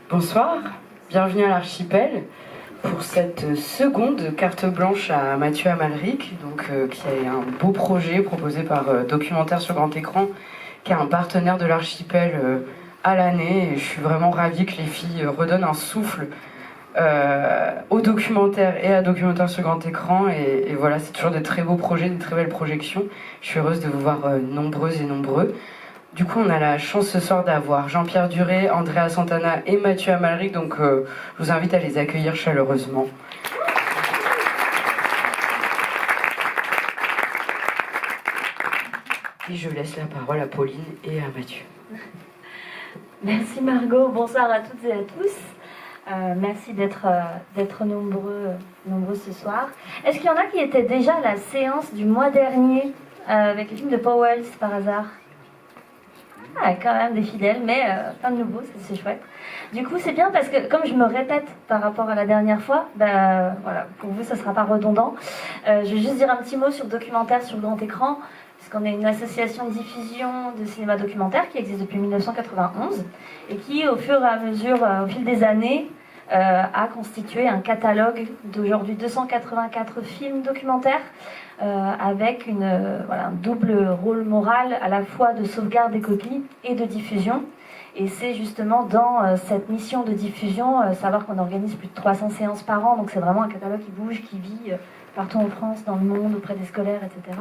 Bonsoir, bienvenue à l'Archipel pour cette seconde carte blanche à Mathieu Amalric, qui est un beau projet proposé par Documentaire sur grand écran, qui est un partenaire de l'Archipel à l'année. Et je suis vraiment ravie que les filles redonnent un souffle au documentaire et à Documentaire sur grand écran. Et voilà, c'est toujours des très beaux projets, des très belles projections. Je suis heureuse de vous voir nombreuses et nombreux. Du coup, on a la chance ce soir d'avoir Jean-Pierre Duré, Andrea Santana et Mathieu Amalric, donc je vous invite à les accueillir chaleureusement. Et je laisse la parole à Pauline et à Mathieu. Merci Margot, bonsoir à toutes et à tous. Merci d'être nombreux ce soir. Est-ce qu'il y en a qui étaient déjà à la séance du mois dernier avec le film de Powell par hasard? Ah, quand même des fidèles, mais pas de nouveaux, c'est chouette. Du coup, c'est bien parce que, comme je me répète par rapport à la dernière fois, voilà, pour vous, ça ne sera pas redondant. Je vais juste dire un petit mot sur Documentaire sur grand écran, puisqu'on est une association de diffusion de cinéma documentaire qui existe depuis 1991 et qui, au fur et à mesure, au fil des années, a constitué un catalogue d'aujourd'hui 284 films documentaires avec un double rôle moral à la fois de sauvegarde des copies et de diffusion. Et c'est justement dans cette mission de diffusion, savoir qu'on organise plus de 300 séances par an, donc c'est vraiment un catalogue qui bouge, qui vit partout en France, dans le monde, auprès des scolaires, etc.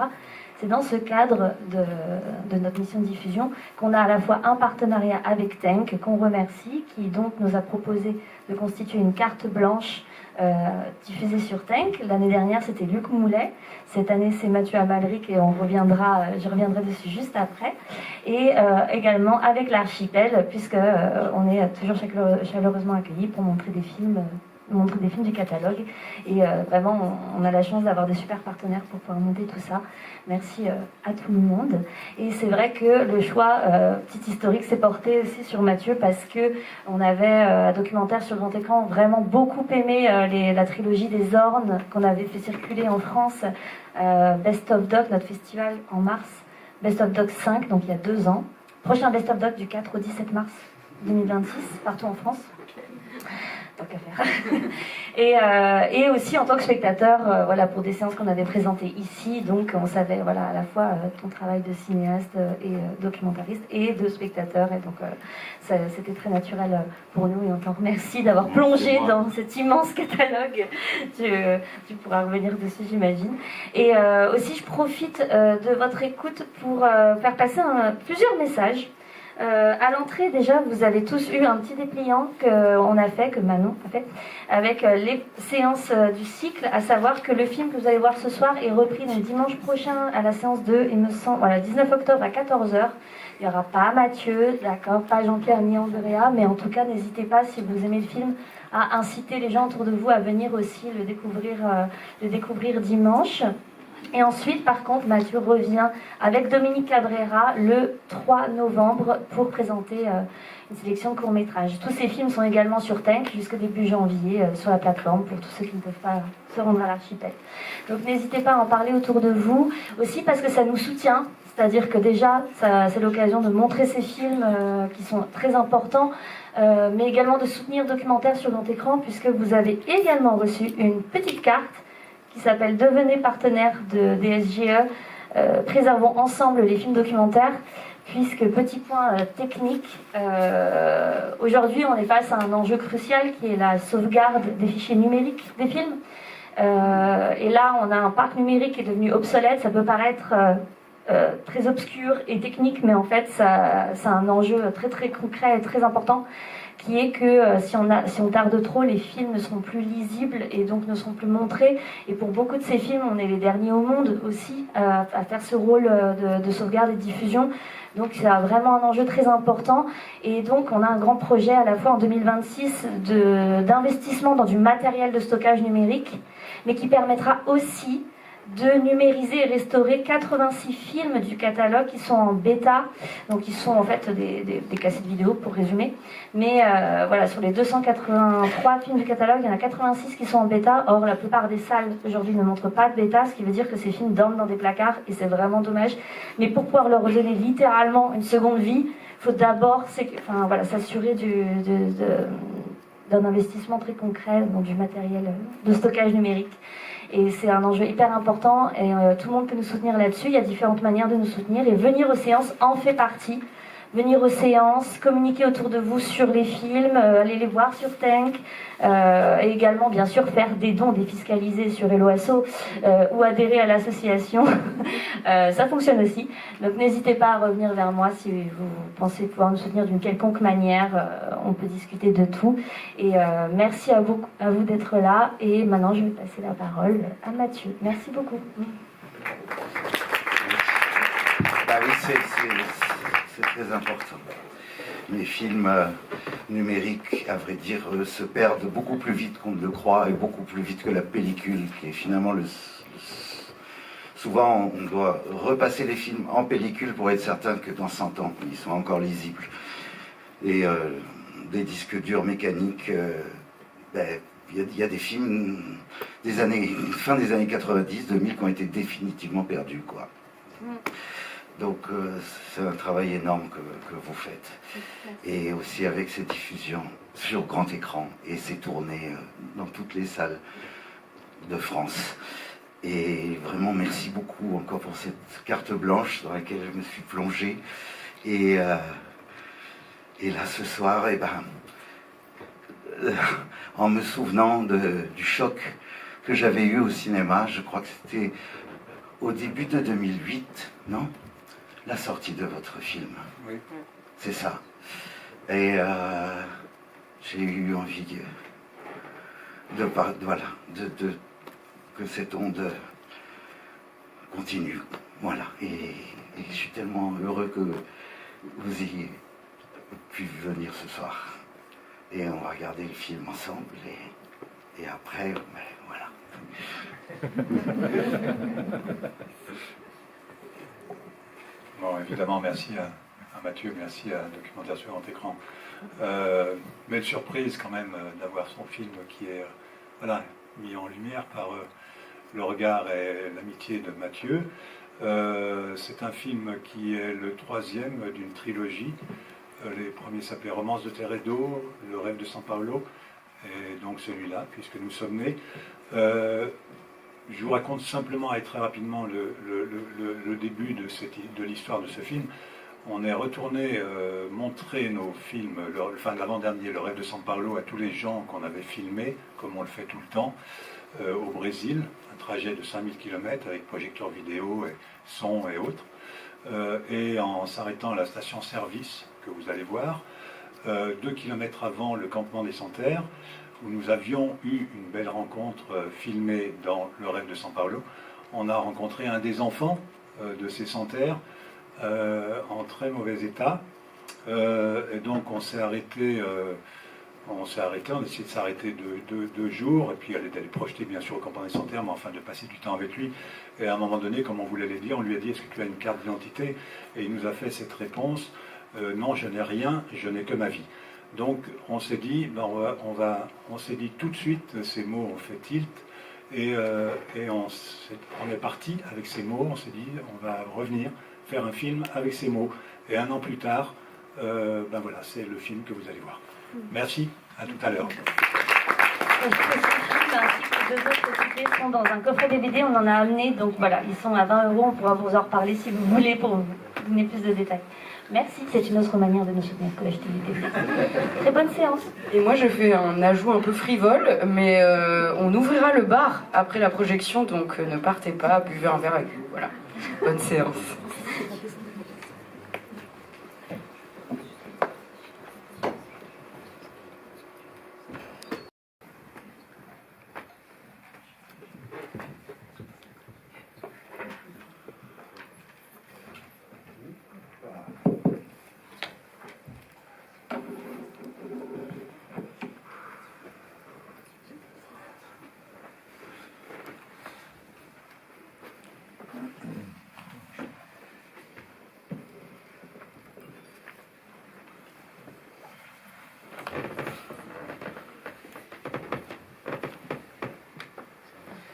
C'est dans ce cadre de notre mission de diffusion qu'on a à la fois un partenariat avec Tank, qu'on remercie, qui donc nous a proposé de constituer une carte blanche diffusée sur Tank. L'année dernière, c'était Luc Moulet. Cette année, c'est Mathieu Amalric et je reviendrai dessus juste après. Et également avec l'Archipel, puisque on est toujours chaleureusement accueillis pour montrer des films du catalogue. Et vraiment, on a la chance d'avoir des super partenaires pour pouvoir monter tout ça. Merci à tout le monde. Et c'est vrai que le choix, petit historique, s'est porté aussi sur Mathieu parce que on avait un documentaire sur grand écran vraiment beaucoup aimé la trilogie des Ornes qu'on avait fait circuler en France, Best of Doc, notre festival en mars, Best of Doc 5, donc il y a 2 ans. Prochain Best of Doc du 4 au 17 mars 2026, partout en France. Tant qu'à faire. Et aussi en tant que spectateur, pour des séances qu'on avait présentées ici, donc on savait à la fois ton travail de cinéaste et documentariste et de spectateur, et donc c'était très naturel pour nous et on t'en remercie d'avoir plongé dans cet immense catalogue. Tu pourras revenir dessus, j'imagine. Et aussi je profite de votre écoute pour faire passer plusieurs messages. À l'entrée, déjà, vous avez tous eu un petit dépliant que Manon a fait, avec les séances du cycle, à savoir que le film que vous allez voir ce soir est repris le dimanche prochain à la séance 2, il me semble, 19 octobre à 14h. Il n'y aura pas Mathieu, d'accord, pas Jean-Pierre ni Andrea, mais en tout cas, n'hésitez pas, si vous aimez le film, à inciter les gens autour de vous à venir aussi le découvrir dimanche. Et ensuite, par contre, Mathieu revient avec Dominique Cabrera le 3 novembre pour présenter une sélection de courts-métrages. Tous ces films sont également sur Tank jusqu'au début janvier sur la plateforme pour tous ceux qui ne peuvent pas se rendre à l'Archipel. Donc n'hésitez pas à en parler autour de vous, aussi parce que ça nous soutient, c'est-à-dire que déjà, c'est l'occasion de montrer ces films qui sont très importants, mais également de soutenir Documentaire sur grand écran, puisque vous avez également reçu une petite carte qui s'appelle « Devenez partenaire de DSGE, préservons ensemble les films documentaires », puisque, petit point technique, aujourd'hui on est face à un enjeu crucial qui est la sauvegarde des fichiers numériques des films. Et là on a un parc numérique qui est devenu obsolète, ça peut paraître très obscur et technique, mais en fait c'est un enjeu très très concret et très important, qui est que si on tarde trop, les films ne seront plus lisibles et donc ne seront plus montrés. Et pour beaucoup de ces films, on est les derniers au monde aussi à faire ce rôle de sauvegarde et de diffusion. Donc c'est vraiment un enjeu très important. Et donc on a un grand projet à la fois en 2026 d'investissement dans du matériel de stockage numérique, mais qui permettra aussi de numériser et restaurer 86 films du catalogue qui sont en bêta, donc qui sont en fait des cassettes vidéo pour résumer. Mais voilà, sur les 283 films du catalogue, il y en a 86 qui sont en bêta. Or, la plupart des salles aujourd'hui ne montrent pas de bêta, ce qui veut dire que ces films dorment dans des placards et c'est vraiment dommage. Mais pour pouvoir leur redonner littéralement une seconde vie, il faut d'abord s'assurer d'un investissement très concret dans du matériel de stockage numérique. Et c'est un enjeu hyper important et tout le monde peut nous soutenir là-dessus. Il y a différentes manières de nous soutenir et venir aux séances en fait partie. Venir aux séances, communiquer autour de vous sur les films, aller les voir sur Tank, et également bien sûr faire des dons défiscalisés sur Helloasso ou adhérer à l'association. Ça fonctionne aussi. Donc n'hésitez pas à revenir vers moi si vous pensez pouvoir nous soutenir d'une quelconque manière. On peut discuter de tout. Et merci à vous d'être là. Et maintenant je vais passer la parole à Mathieu. Merci beaucoup. Bah oui, c'est très important. Les films numériques, à vrai dire, se perdent beaucoup plus vite qu'on ne le croit et beaucoup plus vite que la pellicule, qui est finalement souvent, on doit repasser les films en pellicule pour être certain que dans 100 ans, ils sont encore lisibles. Et des disques durs mécaniques, il y a des films fin des années 90, 2000 qui ont été définitivement perdus, quoi. Donc c'est un travail énorme que vous faites. Et aussi avec ces diffusions sur grand écran et ces tournées dans toutes les salles de France. Et vraiment merci beaucoup encore pour cette carte blanche dans laquelle je me suis plongé. Et là ce soir, en me souvenant du choc que j'avais eu au cinéma, je crois que c'était au début de 2008, non ? La sortie de votre film. Oui. C'est ça. Et j'ai eu envie que cette onde continue. Voilà. Et je suis tellement heureux que vous ayez pu venir ce soir. Et on va regarder le film ensemble. Et après, voilà. Bon, évidemment, merci à Mathieu, merci à Documentaire sur grand écran. Mais surprise quand même d'avoir son film qui est mis en lumière par le regard et l'amitié de Mathieu. C'est un film qui est le troisième d'une trilogie. Les premiers s'appelaient Romance de terre et d'eau, Le rêve de San Paolo, et donc celui-là, puisque nous sommes nés. Je vous raconte simplement et très rapidement le début de l'histoire de ce film. On est retourné montrer nos films, l'avant-dernier, Le rêve de San Paolo, à tous les gens qu'on avait filmés, comme on le fait tout le temps, au Brésil, un trajet de 5000 km avec projecteur vidéo, et son et autres, et en s'arrêtant à la station-service, que vous allez voir, 2 km avant le campement des Santerres, où nous avions eu une belle rencontre filmée dans Le rêve de San Paolo. On a rencontré un des enfants de ces Santerres en très mauvais état. Et donc on s'est arrêté, on a essayé de s'arrêter 2 jours, et puis aller projeter bien sûr au campement des Santerres, mais enfin de passer du temps avec lui. Et à un moment donné, comme on voulait l'aider, on lui a dit: est-ce que tu as une carte d'identité? Et il nous a fait cette réponse: non, je n'ai rien, je n'ai que ma vie. Donc on s'est dit, on s'est dit tout de suite, ces mots ont fait tilt, et on est parti avec ces mots. On s'est dit, on va revenir faire un film avec ces mots. Et 1 an plus tard, c'est le film que vous allez voir. Merci, à tout à l'heure. Ce film ainsi que 2 autres tickets sont dans un coffret DVD, on en a amené, donc voilà, ils sont à 20 €, on pourra vous en reparler si vous voulez pour vous donner plus de détails. Merci, c'est une autre manière de nous soutenir que l'acheter du DVD. Très bonne séance. Et moi je fais un ajout un peu frivole, mais on ouvrira le bar après la projection, donc ne partez pas, buvez un verre avec nous. Voilà, bonne séance.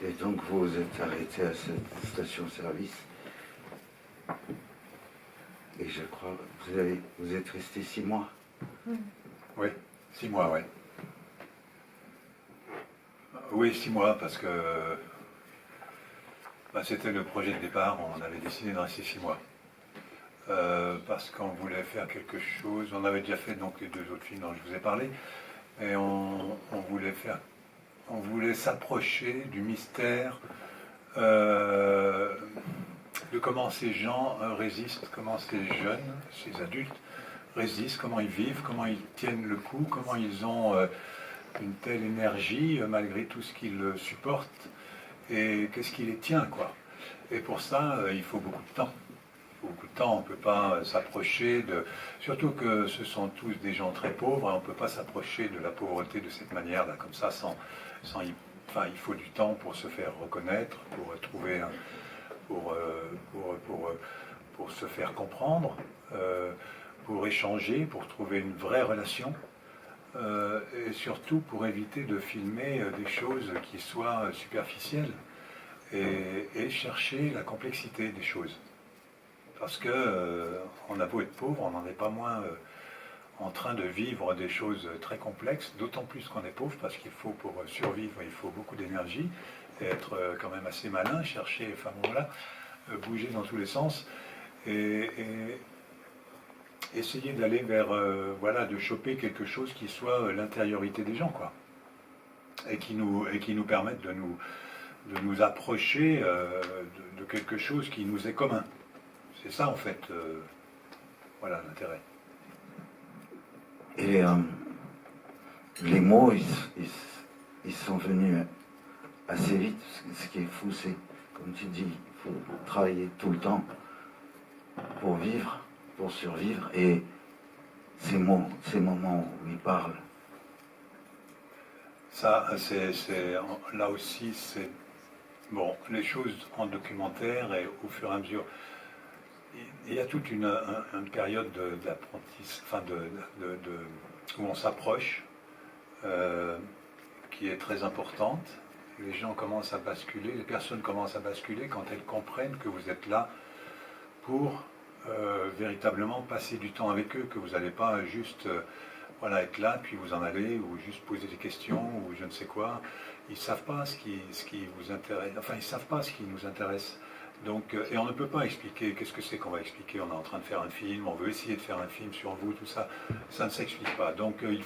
Et donc vous êtes arrêté à cette station-service. Et je crois que vous êtes resté 6 mois. Oui, 6 mois, oui. Oui, 6 mois, parce que c'était le projet de départ, on avait décidé de rester 6 mois. Parce qu'on voulait faire quelque chose, on avait déjà fait donc les 2 autres films dont je vous ai parlé, et on voulait s'approcher du mystère de comment ces gens résistent, comment ces jeunes, ces adultes résistent, comment ils vivent, comment ils tiennent le coup, comment ils ont une telle énergie malgré tout ce qu'ils supportent, et qu'est-ce qui les tient, quoi. Et pour ça, il faut beaucoup de temps. Beaucoup de temps, on ne peut pas s'approcher de... Surtout que ce sont tous des gens très pauvres, on ne peut pas s'approcher de la pauvreté de cette manière-là, comme ça, enfin, il faut du temps pour se faire reconnaître, pour trouver... pour se faire comprendre, pour échanger, pour trouver une vraie relation, et surtout pour éviter de filmer des choses qui soient superficielles et chercher la complexité des choses. Parce que on a beau être pauvre, on n'en est pas moins en train de vivre des choses très complexes, d'autant plus qu'on est pauvre, parce qu'il faut, pour survivre, il faut beaucoup d'énergie, et être quand même assez malin, chercher, enfin voilà, bouger dans tous les sens, et essayer d'aller vers, voilà, de choper quelque chose qui soit l'intériorité des gens, quoi, et qui nous permette de nous approcher de quelque chose qui nous est commun. C'est ça, en fait, voilà, l'intérêt. Et les mots, ils sont venus assez vite. Ce qui est fou, c'est, comme tu dis, il faut travailler tout le temps pour vivre, pour survivre. Et ces mots, ces moments où ils parlent. Ça, là aussi, c'est... Bon, les choses en documentaire et au fur et à mesure... Il y a toute une période d'apprentissage, enfin où on s'approche, qui est très importante. Les gens commencent à basculer, les personnes commencent à basculer quand elles comprennent que vous êtes là pour véritablement passer du temps avec eux, que vous n'allez pas juste voilà, être là, puis vous en allez, ou juste poser des questions, ou je ne sais quoi. Ils ne savent pas ce qui vous intéresse, enfin ils ne savent pas ce qui nous intéresse. Donc, et on ne peut pas expliquer, qu'est-ce que c'est qu'on va expliquer, on est en train de faire un film, on veut essayer de faire un film sur vous, tout ça, ça ne s'explique pas. Donc ils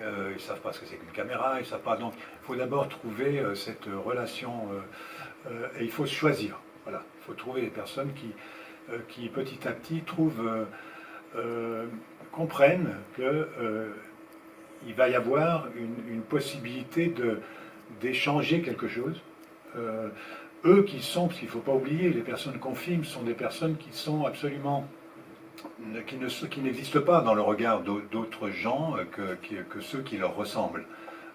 ne savent pas ce que c'est qu'une caméra, ils ne savent pas. Donc il faut d'abord trouver cette relation, et il faut se choisir. Voilà, il faut trouver les personnes qui petit à petit comprennent qu'il va y avoir une possibilité d'échanger quelque chose. Eux qui sont, parce qu'il ne faut pas oublier, les personnes qu'on filme sont des personnes qui sont absolument, qui n'existent pas dans le regard d'autres gens que ceux qui leur ressemblent.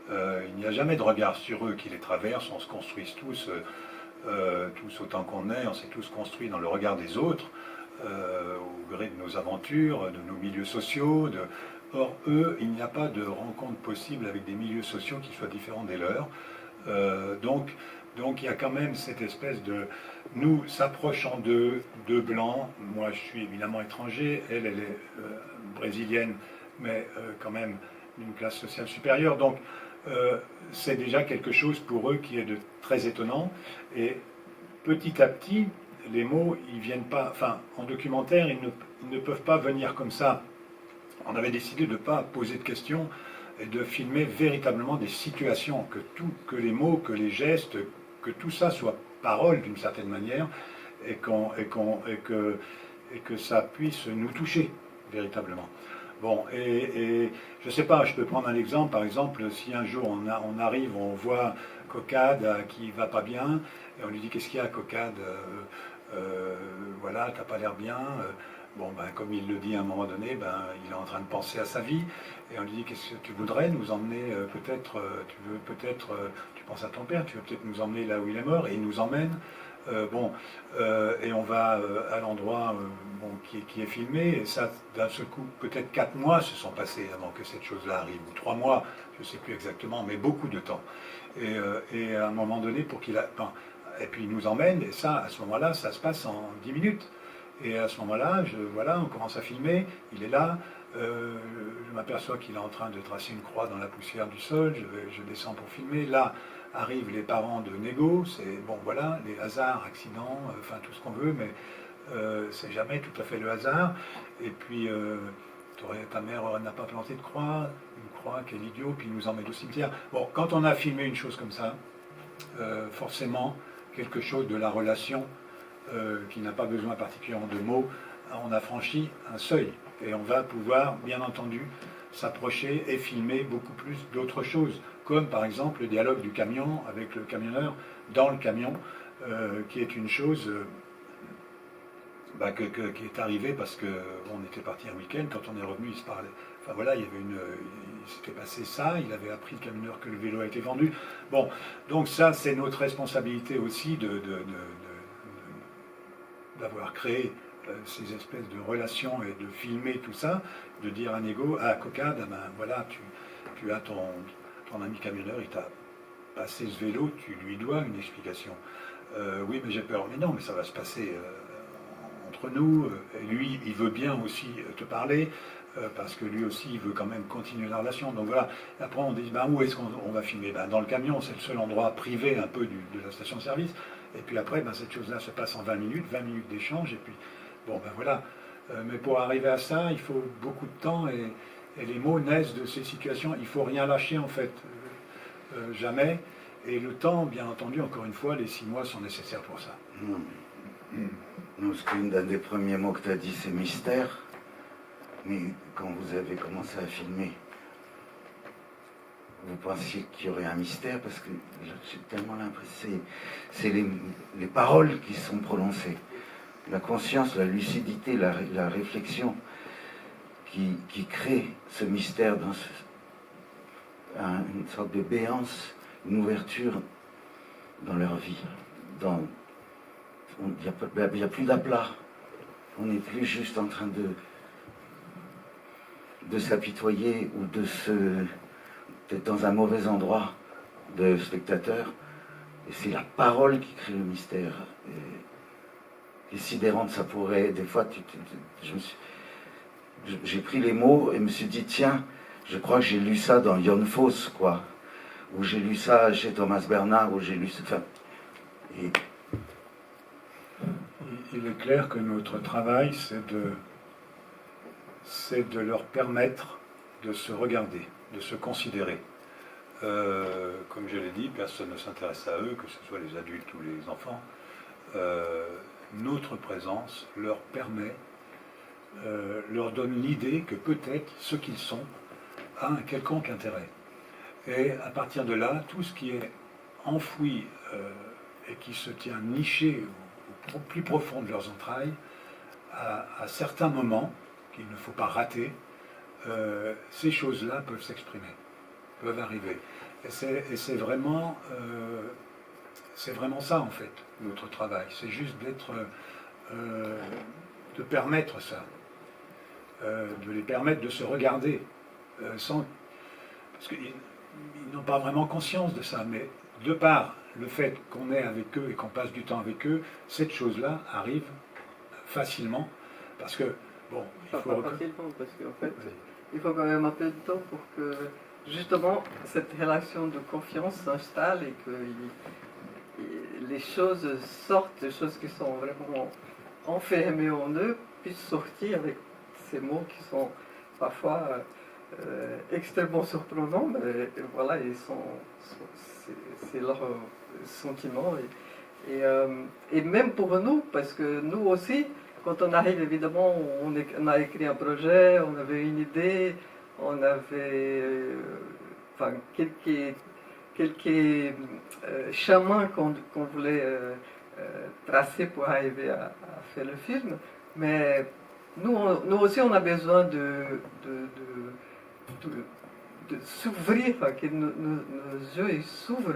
Il n'y a jamais de regard sur eux qui les traverse, on se construise tous autant qu'on est, on s'est tous construits dans le regard des autres, au gré de nos aventures, de nos milieux sociaux. Or, eux, il n'y a pas de rencontre possible avec des milieux sociaux qui soient différents des leurs. Donc il y a quand même cette espèce de... Nous s'approchant deux blancs, moi je suis évidemment étranger, elle est brésilienne, mais quand même d'une classe sociale supérieure. Donc c'est déjà quelque chose pour eux qui est de très étonnant. Et petit à petit, les mots, ils viennent pas... Enfin, en documentaire, ils ne peuvent pas venir comme ça. On avait décidé de ne pas poser de questions et de filmer véritablement des situations, que les mots, que les gestes, que tout ça soit parole d'une certaine manière, et que ça puisse nous toucher véritablement. Bon, et je ne sais pas, je peux prendre un exemple, par exemple, si un jour on arrive, on voit Coccade qui va pas bien, et on lui dit qu'est-ce qu'il y a Coccade, voilà, t'as pas l'air bien. Bon, ben, comme il le dit à un moment donné, ben, il est en train de penser à sa vie, et on lui dit qu'est-ce que tu voudrais nous emmener, tu penses à ton père, tu veux peut-être nous emmener là où il est mort, et il nous emmène Et on va à l'endroit qui est filmé, et ça, d'un seul coup, peut-être 4 mois se sont passés avant que cette chose-là arrive, ou 3 mois, je ne sais plus exactement, mais beaucoup de temps. Et à un moment donné, et puis il nous emmène, et ça, à ce moment-là, ça se passe en 10 minutes. Et à ce moment-là, voilà, on commence à filmer, il est là, je m'aperçois qu'il est en train de tracer une croix dans la poussière du sol, je descends pour filmer, là arrivent les parents de Nego, c'est bon voilà, les hasards, accidents, enfin tout ce qu'on veut, mais c'est jamais tout à fait le hasard. Et puis ta mère n'a pas planté de croix, une croix, quel idiot, puis il nous emmène au cimetière. Bon, quand on a filmé une chose comme ça, forcément, quelque chose de la relation qui n'a pas besoin particulièrement de mots, on a franchi un seuil. Et on va pouvoir, bien entendu, s'approcher et filmer beaucoup plus d'autres choses, comme par exemple le dialogue du camion avec le camionneur dans le camion, qui est une chose qui est arrivée parce qu'on était parti un week-end, quand on est revenu, il se parlait. Enfin voilà, il s'était passé ça, il avait appris le camionneur que le vélo a été vendu. Bon, donc ça, c'est notre responsabilité aussi d'avoir créé ces espèces de relations et de filmer tout ça, de dire à Nego, à Cocade, ben voilà, tu as ton ami camionneur, il t'a passé ce vélo, tu lui dois une explication. Oui, mais j'ai peur. Mais non, mais ça va se passer entre nous. Et lui, il veut bien aussi te parler, parce que lui aussi, il veut quand même continuer la relation. Donc voilà. Après, on dit, ben, où est-ce qu'on va filmer? Ben, dans le camion, c'est le seul endroit privé un peu de la station-service. Et puis après, ben, cette chose-là se passe en 20 minutes d'échange, et puis bon, ben voilà. Mais pour arriver à ça, il faut beaucoup de temps, et les mots naissent de ces situations. Il ne faut rien lâcher, en fait. Jamais. Et le temps, bien entendu, encore une fois, les 6 mois sont nécessaires pour ça. Non, parce qu'un des premiers mots que tu as dit, c'est mystère. Mais quand vous avez commencé à filmer, vous pensiez qu'il y aurait un mystère, parce que j'ai tellement l'impression, c'est les paroles qui sont prononcées. La conscience, la lucidité, la réflexion qui crée ce mystère dans une sorte de béance, une ouverture dans leur vie. Il n'y a plus d'aplat. On n'est plus juste en train de s'apitoyer ou d'être dans un mauvais endroit de spectateur. Et c'est la parole qui crée le mystère. Et sidérante, ça pourrait... Des fois, j'ai pris les mots et me suis dit, tiens, je crois que j'ai lu ça dans Jon Fosse, quoi. Ou j'ai lu ça chez Thomas Bernard, ou j'ai lu ça... Enfin, Il est clair que notre travail, c'est de leur permettre de se regarder, de se considérer. Comme je l'ai dit, personne ne s'intéresse à eux, que ce soit les adultes ou les enfants. Notre présence leur permet, leur donne l'idée que peut-être ce qu'ils sont a un quelconque intérêt. Et à partir de là, tout ce qui est enfoui et qui se tient niché au plus profond de leurs entrailles, à certains moments, qu'il ne faut pas rater, ces choses-là peuvent s'exprimer, peuvent arriver. Et c'est vraiment ça, en fait, notre travail. C'est juste de permettre ça, de les permettre de se regarder, parce qu'ils n'ont pas vraiment conscience de ça, mais de par le fait qu'on est avec eux et qu'on passe du temps avec eux, cette chose-là arrive facilement, parce que, bon, il faut... Pas facilement, parce qu'en fait, il faut quand même un peu de temps pour que, justement, cette relation de confiance s'installe et que les choses sortent, les choses qui sont vraiment enfermées en eux, puissent sortir avec ces mots qui sont parfois extrêmement surprenants, mais voilà, c'est leur sentiment. Et même pour nous, parce que nous aussi, quand on arrive, évidemment, on a écrit un projet, on avait une idée, on avait quelques chemins qu'on voulait tracer pour arriver à faire le film, mais nous aussi on a besoin de s'ouvrir, que nos yeux s'ouvrent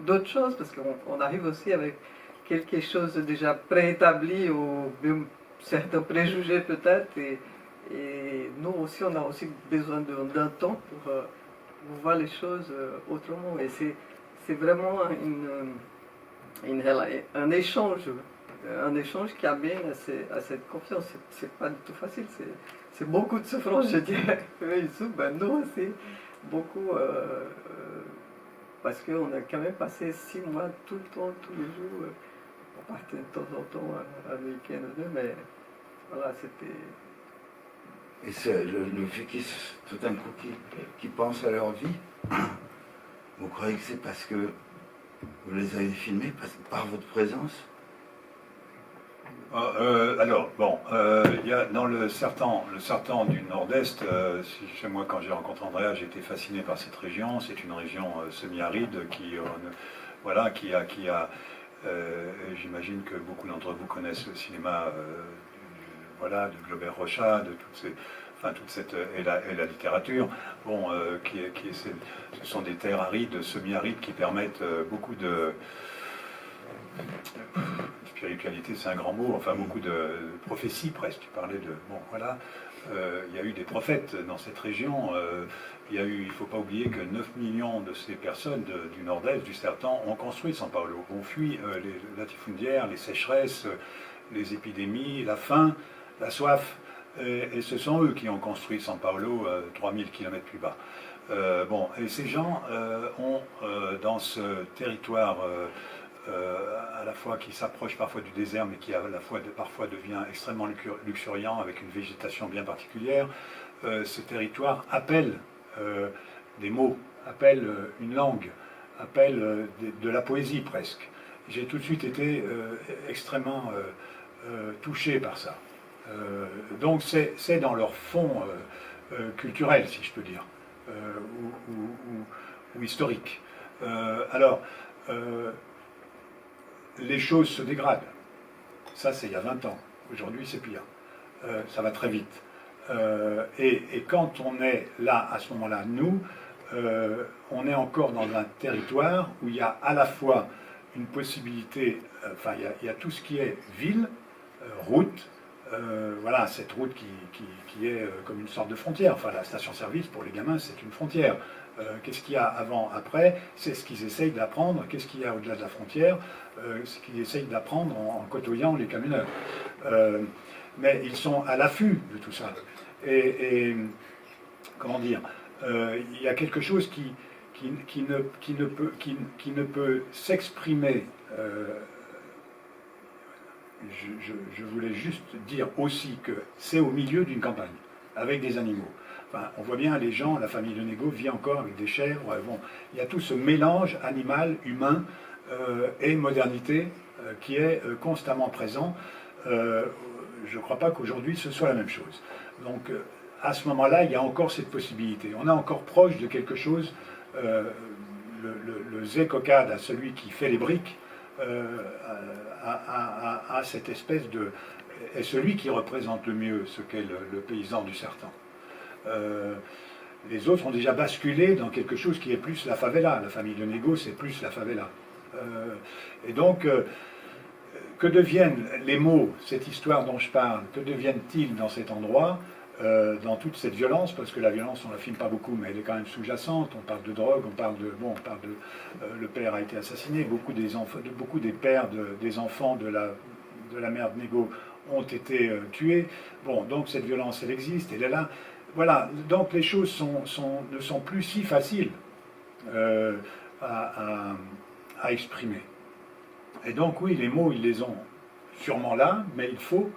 d'autres choses, parce qu'on arrive aussi avec quelque chose de déjà préétabli ou même certains préjugés peut-être, et nous aussi, on a aussi besoin d'un temps pour voir les choses autrement. Et c'est vraiment un échange qui amène à cette confiance. C'est pas du tout facile, c'est beaucoup de souffrance, je dirais. Eux, ils souffrent, ben nous aussi, beaucoup, parce qu'on a quand même passé 6 mois tout le temps, tous les jours. On partait de temps en temps un week-end ou deux, mais voilà, c'était... Et c'est le fait qu'ils, tout d'un coup, qu'ils pensent à leur vie, vous croyez que c'est parce que vous les avez filmés par votre présence? Alors, bon, il y a dans le sertan du Nord-Est, chez moi, quand j'ai rencontré Andrea, j'ai été fasciné par cette région. C'est une région semi-aride voilà, qui a j'imagine que beaucoup d'entre vous connaissent le cinéma voilà, de Glober Rocha, de toute cette et la littérature. Bon, ce sont des terres arides, semi-arides, qui permettent beaucoup de spiritualité, c'est un grand mot, enfin beaucoup de prophéties presque. Tu parlais de... Bon, voilà, il y a eu des prophètes dans cette région. Il ne faut pas oublier que 9 millions de ces personnes du nord-est, du Sertan, ont construit São Paulo, ont fui les latifundiaires, les sécheresses, les épidémies, la faim, la soif. Et ce sont eux qui ont construit São Paulo 3000 km plus bas. Bon, et ces gens ont, dans ce territoire... à la fois qui s'approche parfois du désert, mais qui à la fois parfois devient extrêmement luxuriant avec une végétation bien particulière, ce territoire appelle des mots, appelle une langue, appelle de la poésie presque. J'ai tout de suite été extrêmement touché par ça. Donc c'est dans leur fond culturel, si je peux dire, ou historique. Alors, les choses se dégradent. Ça, c'est il y a 20 ans. Aujourd'hui, c'est pire. Ça va très vite. Et quand on est là, à ce moment-là, nous, on est encore dans un territoire où il y a à la fois une possibilité, enfin, il y a tout ce qui est ville, route, voilà, cette route qui est comme une sorte de frontière. Enfin, la station-service, pour les gamins, c'est une frontière. Qu'est-ce qu'il y a avant, après? C'est ce qu'ils essayent d'apprendre. Qu'est-ce qu'il y a au-delà de la frontière? Ce qu'ils essayent d'apprendre en côtoyant les camionneurs. Mais ils sont à l'affût de tout ça. Et comment dire, il y a quelque chose qui ne peut s'exprimer. Je voulais juste dire aussi que c'est au milieu d'une campagne, avec des animaux. Enfin, on voit bien les gens, la famille de Nego vit encore avec des chèvres. Bon, il y a tout ce mélange animal, humain et modernité qui est constamment présent. Je ne crois pas qu'aujourd'hui ce soit la même chose. Donc à ce moment-là, il y a encore cette possibilité. On est encore proche de quelque chose. Le zécocade, à celui qui fait les briques, à cette espèce de... est celui qui représente le mieux ce qu'est le paysan du Sertan. Les autres ont déjà basculé dans quelque chose qui est plus la favela. La famille de Nego, c'est plus la favela. Et donc, que deviennent les mots, cette histoire dont je parle, que deviennent-ils dans cet endroit, dans toute cette violence, parce que la violence, on ne la filme pas beaucoup, mais elle est quand même sous-jacente. On parle de drogue, on parle de... le père a été assassiné, beaucoup des pères des enfants de la mère de Nego ont été tués. Bon, donc cette violence, elle existe, elle est là. Voilà, donc les choses ne sont plus si faciles à exprimer. Et donc oui, les mots, ils les ont sûrement là, mais il faut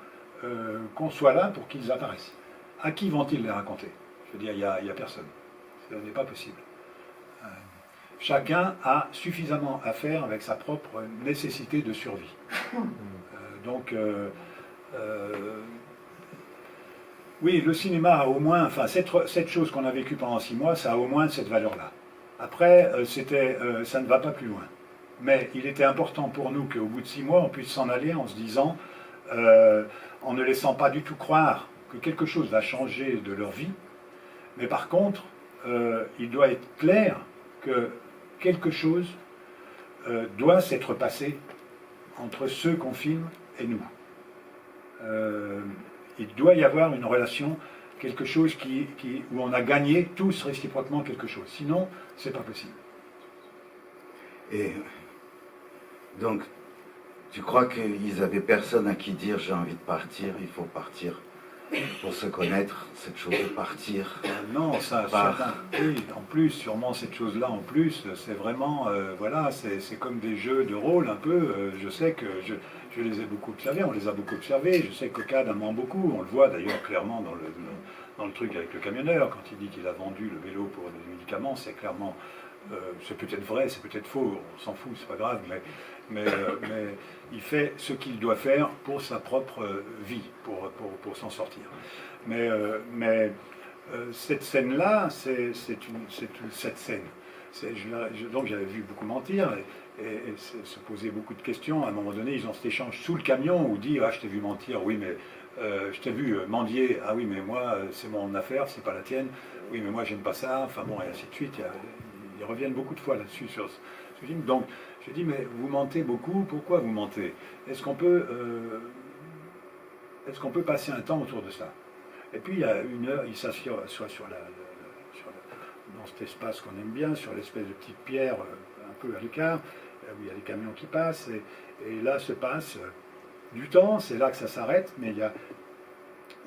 qu'on soit là pour qu'ils apparaissent. À qui vont-ils les raconter? Je veux dire, il n'y a personne. Ce n'est pas possible. Chacun a suffisamment à faire avec sa propre nécessité de survie. Donc... oui, le cinéma a au moins, enfin cette chose qu'on a vécue pendant 6 mois, ça a au moins cette valeur-là. Après, ça ne va pas plus loin. Mais il était important pour nous qu'au bout de 6 mois, on puisse s'en aller en se disant, en ne laissant pas du tout croire que quelque chose va changer de leur vie. Mais par contre, il doit être clair que quelque chose doit s'être passé entre ceux qu'on filme et nous. Il doit y avoir une relation, quelque chose où on a gagné tous réciproquement quelque chose. Sinon, c'est pas possible. Et donc, tu crois qu'ils avaient personne à qui dire j'ai envie de partir, il faut partir pour se connaître, cette chose de partir? Non, ça, oui, en plus, sûrement cette chose-là en plus, c'est vraiment, voilà, c'est comme des jeux de rôle un peu. Je sais que je les ai beaucoup observés, on les a beaucoup observés. Je sais que Cad en ment beaucoup, on le voit d'ailleurs clairement dans le truc avec le camionneur, quand il dit qu'il a vendu le vélo pour des médicaments, c'est clairement, c'est peut-être vrai, c'est peut-être faux, on s'en fout, c'est pas grave, mais il fait ce qu'il doit faire pour sa propre vie, pour s'en sortir. Mais cette scène-là, c'est cette scène. Donc j'avais vu beaucoup mentir et se poser beaucoup de questions. À un moment donné, ils ont cet échange sous le camion où dit ah je t'ai vu mentir, oui mais je t'ai vu mendier, ah oui mais moi c'est mon affaire, c'est pas la tienne, oui mais moi j'aime pas ça, enfin bon et ainsi de suite. Ils reviennent beaucoup de fois là-dessus sur ce film. Donc je dis mais vous mentez beaucoup, pourquoi vous mentez? Est-ce qu'on peut passer un temps autour de ça? Et puis il y a une heure, il s'assied soit dans cet espace qu'on aime bien, sur l'espèce de petite pierre un peu à l'écart, où il y a des camions qui passent, et là se passe du temps, c'est là que ça s'arrête, mais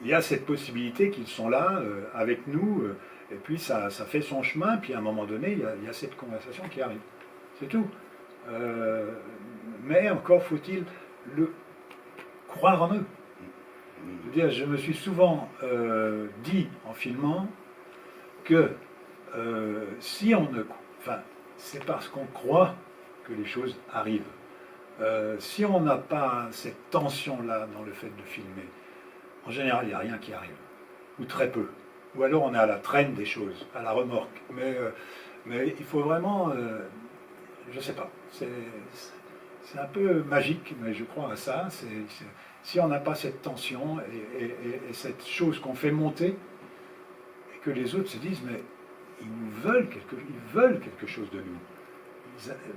il y a cette possibilité qu'ils sont là avec nous, et puis ça fait son chemin, puis à un moment donné, il y a cette conversation qui arrive. C'est tout. Mais encore faut-il le croire en eux. Je veux dire, je me suis souvent dit en filmant que si on ne... Enfin, c'est parce qu'on croit que les choses arrivent. Si on n'a pas cette tension-là dans le fait de filmer, en général, il n'y a rien qui arrive. Ou très peu. Ou alors on est à la traîne des choses, à la remorque. Mais il faut vraiment... je ne sais pas. C'est un peu magique, mais je crois à ça. Si on n'a pas cette tension et cette chose qu'on fait monter, et que les autres se disent, mais ils veulent quelque chose de nous.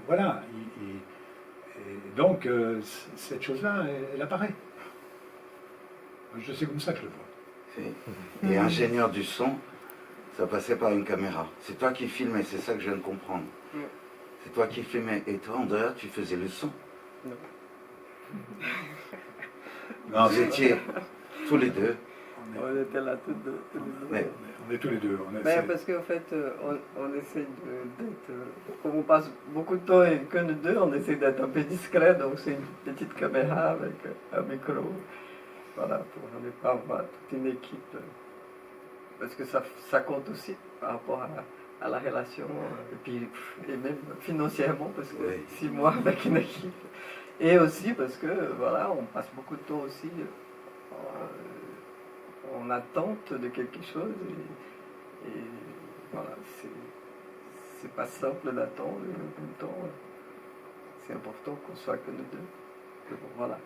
Voilà. Et donc, cette chose-là, elle apparaît. C'est comme ça que je le vois. Et ingénieur du son, ça passait par une caméra. C'est toi qui filmais, c'est ça que je viens de comprendre. C'est toi qui filmais. Et toi, Andrea, tu faisais le son. Non, vous étiez tous les deux. On était là tous deux. Mais, on est tous les deux. Parce qu'en fait, on essaie d'être... Comme on passe beaucoup de temps et que nous deux, on essaie d'être un peu discret. Donc c'est une petite caméra avec un micro. Voilà, pour ne pas avoir toute une équipe. Parce que ça compte aussi par rapport à la relation. Et même financièrement, parce que 6 mois avec une équipe. Et aussi parce que, voilà, on passe beaucoup de temps aussi en attente de quelque chose. Et voilà, c'est pas simple d'attendre. Et en même temps, c'est important qu'on soit que nous deux. Bon, voilà.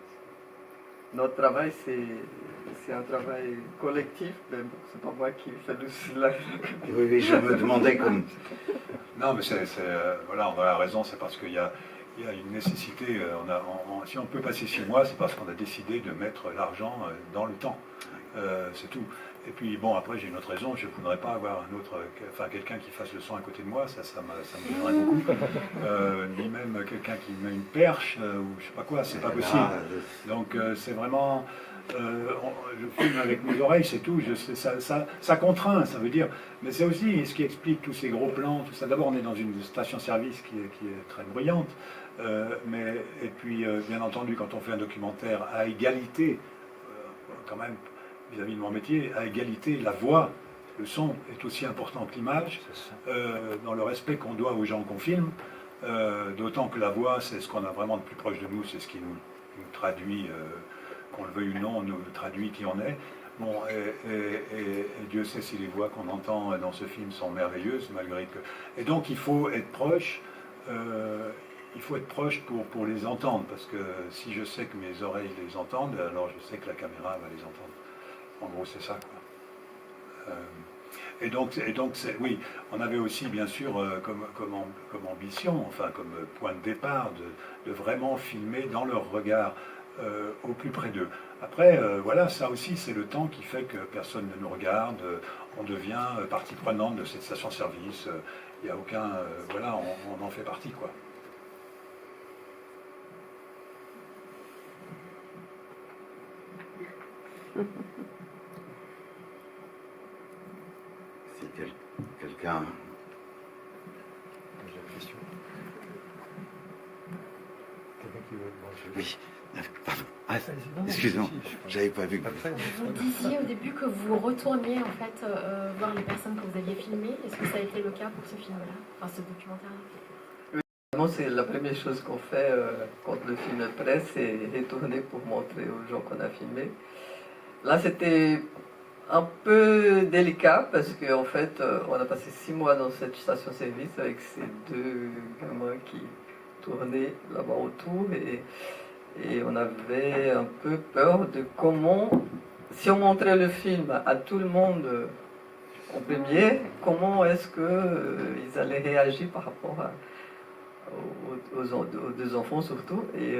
Notre travail, c'est un travail collectif, mais bon, c'est pas moi qui fais le Oui, je me demandais comme... Non, mais voilà, on a raison, c'est parce qu'il y a une nécessité. Si on peut passer 6 mois, c'est parce qu'on a décidé de mettre l'argent dans le temps. C'est tout. Et puis, bon, après, j'ai une autre raison. Je ne voudrais pas avoir quelqu'un qui fasse le son à côté de moi. Ça me gênerait beaucoup. Ni même quelqu'un qui met une perche ou je sais pas quoi. C'est pas possible. Donc, c'est vraiment... je filme avec mes oreilles, c'est tout. Ça contraint, ça veut dire. Mais c'est aussi ce qui explique tous ces gros plans, tout ça. D'abord, on est dans une station-service qui est très bruyante. Et puis, bien entendu, quand on fait un documentaire à égalité, quand même, vis-à-vis de mon métier, à égalité, la voix, le son est aussi important que l'image, dans le respect qu'on doit aux gens qu'on filme, d'autant que la voix, c'est ce qu'on a vraiment de plus proche de nous, c'est ce qui nous traduit, qu'on le veuille ou non, nous traduit qui on est. Bon, et Dieu sait si les voix qu'on entend dans ce film sont merveilleuses, malgré que... Et donc, il faut être proche, pour les entendre, parce que si je sais que mes oreilles les entendent, alors je sais que la caméra va les entendre. En gros, c'est ça, quoi. Oui, on avait aussi bien sûr comme ambition, enfin comme point de départ, de vraiment filmer dans leur regard au plus près d'eux. Après, voilà, ça aussi c'est le temps qui fait que personne ne nous regarde, on devient partie prenante de cette station-service, il n'y a aucun... voilà, on en fait partie, quoi. Si quelqu'un... J'ai une question. Quelqu'un qui veut... Bon, Oui, pardon. Ah, excusez-moi, j'avais pas vu. Vous disiez au début que vous retourniez en fait voir les personnes que vous aviez filmées. Est-ce que ça a été le cas pour ce film-là, enfin ce documentaire-là? C'est la première chose qu'on fait quand le film est prêt, c'est tourner pour montrer aux gens qu'on a filmé. Là, c'était un peu délicat parce qu'en fait, on a passé 6 mois dans cette station-service avec ces 2 gamins qui tournaient là-bas autour et on avait un peu peur de comment, si on montrait le film à tout le monde en premier, comment est-ce qu'ils allaient réagir par rapport aux 2 enfants surtout. Et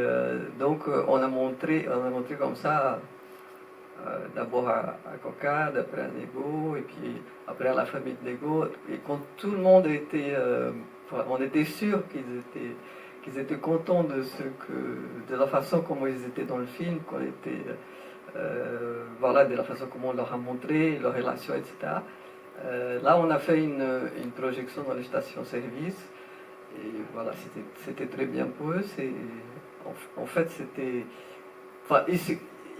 donc on a montré comme ça d'abord à Cocade, après à Nego, et puis après à la famille de Nego. Et quand tout le monde était, on était sûr qu'ils étaient contents de la façon comment ils étaient dans le film, qu'on était, voilà, de la façon comment on leur a montré leur relation, etc. Là, on a fait une projection dans les stations-service. Et voilà, c'était très bien pour eux. En fait, c'était... Enfin,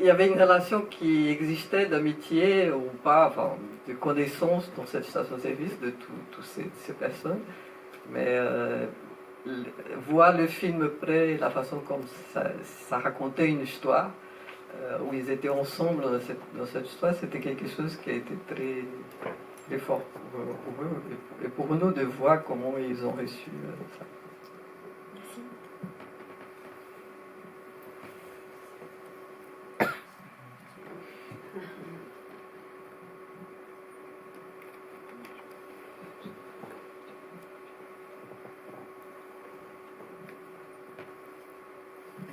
il y avait une relation qui existait d'amitié ou pas, enfin, de connaissance dans cette station-service de toutes ces personnes. Mais voir le film près, la façon comme ça racontait une histoire, où ils étaient ensemble dans cette histoire, c'était quelque chose qui a été très fort pour eux et pour nous de voir comment ils ont reçu ça. Merci.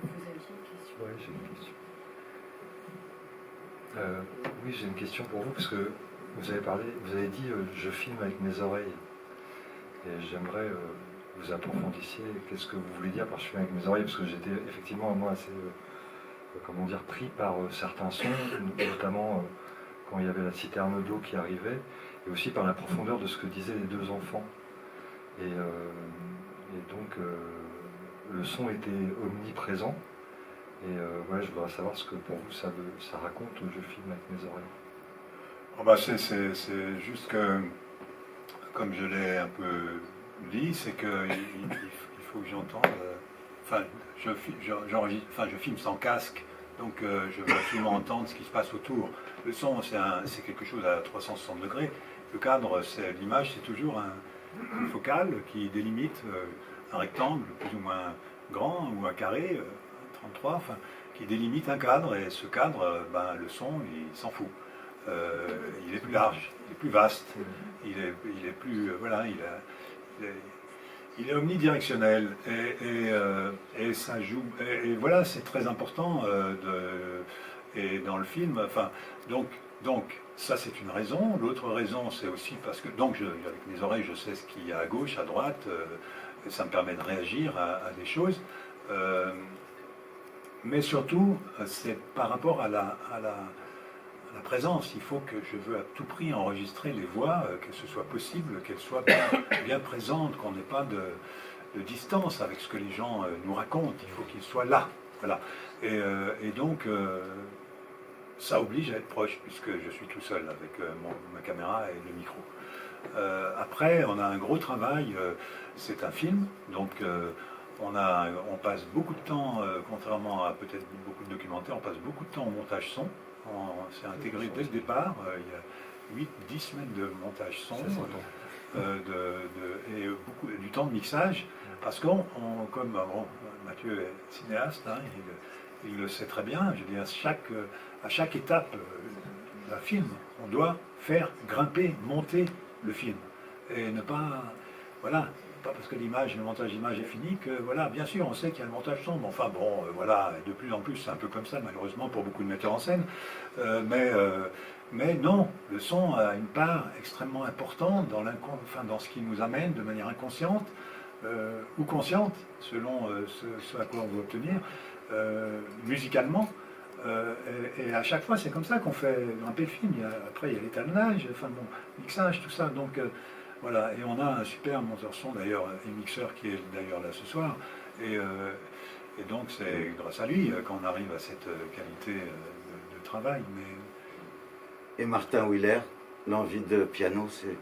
Vous aviez une question? Oui, j'ai une question. Oui, j'ai une question pour vous, parce que vous avez dit je filme avec mes oreilles. Et j'aimerais vous approfondissiez qu'est-ce que vous voulez dire par je filme avec mes oreilles, parce que j'étais effectivement, moi, assez, comment dire, pris par certains sons, notamment quand il y avait la citerne d'eau qui arrivait, et aussi par la profondeur de ce que disaient les 2 enfants. Et donc, le son était omniprésent. Et voilà, je voudrais savoir ce que pour vous ça raconte je filme avec mes oreilles. Oh bah c'est juste que, comme je l'ai un peu dit, c'est qu'il faut que j'entende. Enfin, je filme sans casque, donc je veux absolument entendre ce qui se passe autour. Le son, c'est quelque chose à 360 degrés. Le cadre, l'image, c'est toujours une focale qui délimite un rectangle plus ou moins grand ou un carré, 33, enfin, qui délimite un cadre, et ce cadre, le son, il s'en fout. Il est plus large, il est plus vaste, il est plus, voilà, il est omnidirectionnel, et ça joue, et voilà, c'est très important et dans le film, enfin, donc ça c'est une raison. L'autre raison, c'est aussi parce que, donc avec mes oreilles, je sais ce qu'il y a à gauche, à droite, et ça me permet de réagir à des choses. Mais surtout, c'est par rapport à la présence. Il faut que je veux à tout prix enregistrer les voix, que ce soit possible, qu'elles soient bien présentes, qu'on n'ait pas de distance avec ce que les gens nous racontent. Il faut qu'ils soient là. Voilà. Et donc, ça oblige à être proche, puisque je suis tout seul avec ma caméra et le micro. Après, on a un gros travail. C'est un film, donc... on passe beaucoup de temps, contrairement à peut-être beaucoup de documentaires, on passe beaucoup de temps au montage son. C'est intégré dès le départ. Il y a 8-10 semaines de montage son et du temps de mixage. Parce comme Mathieu est cinéaste, hein, il le sait très bien. Je veux dire, à chaque étape d'un film, on doit faire grimper, monter le film. Et ne pas, voilà, pas parce que l'image, le montage d'image est fini que, voilà, bien sûr, on sait qu'il y a le montage son, mais enfin bon, voilà, de plus en plus, c'est un peu comme ça, malheureusement, pour beaucoup de metteurs en scène. Mais non, le son a une part extrêmement importante dans ce qui nous amène de manière inconsciente ou consciente, selon ce à quoi on veut obtenir, musicalement. Et à chaque fois, c'est comme ça qu'on fait grimper le film. Après, il y a l'étalonnage, enfin bon, mixage, tout ça. Donc voilà, et on a un super monteur son d'ailleurs, et mixeur qui est d'ailleurs là ce soir. Et donc c'est grâce à lui qu'on arrive à cette qualité de travail. Et Martin Wheeler, l'envie de piano, c'est